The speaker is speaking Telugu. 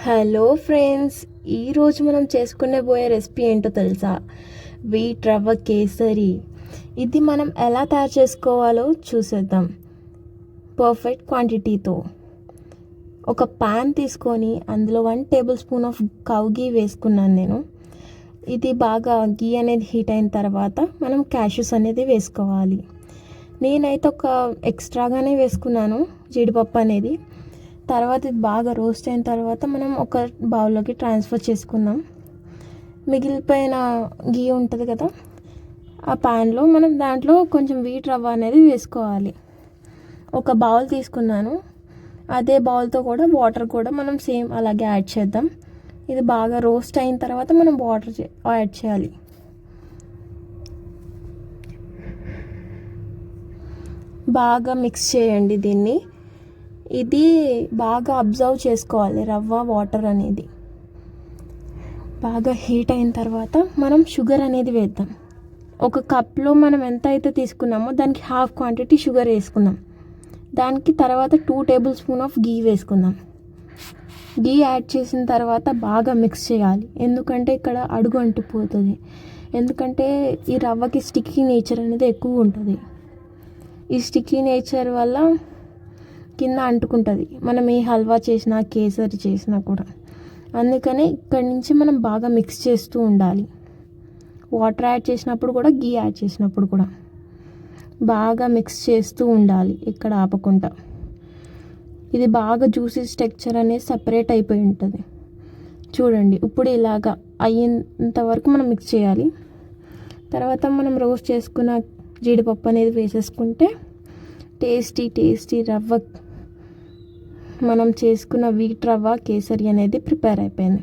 హలో ఫ్రెండ్స్, ఈరోజు మనం పోయే రెసిపీ ఏంటో తెలుసా? వీట్ రవ్వ కేసరి. ఇది మనం ఎలా తయారు చేసుకోవాలో చూసేద్దాం. పర్ఫెక్ట్ క్వాంటిటీతో ఒక పాన్ తీసుకొని అందులో 1 టేబుల్ స్పూన్ ఆఫ్ కౌ గీ వేసుకున్నాను నేను. ఇది బాగా గీ అనేది హీట్ అయిన తర్వాత మనం క్యాష్యూస్ అనేది వేసుకోవాలి. నేనైతే ఒక ఎక్స్ట్రాగానే వేసుకున్నాను జీడిపప్పు అనేది. తర్వాత ఇది బాగా రోస్ట్ అయిన తర్వాత మనం ఒక బౌల్లోకి ట్రాన్స్ఫర్ చేసుకుందాం. మిగిలిపోయిన గీ ఉంటుంది కదా, ఆ ప్యాన్లో మనం దాంట్లో కొంచెం వీట్ రవ్వ అనేది వేసుకోవాలి. ఒక బౌల్ తీసుకున్నాను, అదే బౌల్తో కూడా వాటర్ కూడా మనం సేమ్ అలాగే యాడ్ చేద్దాం. ఇది బాగా రోస్ట్ అయిన తర్వాత మనం వాటర్ యాడ్ చేయాలి. బాగా మిక్స్ చేయండి దీన్ని. ఇది బాగా అబ్జర్వ్ చేసుకోవాలి రవ్వ వాటర్ అనేది. బాగా హీట్ అయిన తర్వాత మనం షుగర్ అనేది వేద్దాం. ఒక కప్లో మనం ఎంత అయితే తీసుకున్నామో దానికి హాఫ్ క్వాంటిటీ షుగర్ వేసుకుందాం. దానికి తర్వాత 2 టేబుల్ స్పూన్ ఆఫ్ గీ వేసుకుందాం. గీ యాడ్ చేసిన తర్వాత బాగా మిక్స్ చేయాలి, ఎందుకంటే ఇక్కడ అడుగు అంటుపోతుంది. ఎందుకంటే ఈ రవ్వకి స్టిక్కీ నేచర్ అనేది ఎక్కువ ఉంటుంది. ఈ స్టిక్కీ నేచర్ వల్ల కింద అంటుకుంటుంది, మనం ఏ హల్వా చేసినా కేసరి చేసినా కూడా. అందుకని ఇక్కడి నుంచి మనం బాగా మిక్స్ చేస్తూ ఉండాలి. వాటర్ యాడ్ చేసినప్పుడు కూడా గీ యాడ్ చేసినప్పుడు కూడా బాగా మిక్స్ చేస్తూ ఉండాలి, ఇక్కడ ఆపకుండా. ఇది బాగా జ్యూసీ టెక్స్చర్ అనేది సపరేట్ అయిపోయి ఉంటుంది. చూడండి, ఇప్పుడు ఇలాగా అయ్యేంత వరకు మనం మిక్స్ చేయాలి. తర్వాత మనం రోస్ట్ చేసుకున్న జీడిపప్పు అనేది వేసేసుకుంటే టేస్టీ రవ్వ, మనం చేసుకున్న వీట్ రవ్వ కేసరి అనేది ప్రిపేర్ అయిపోయింది.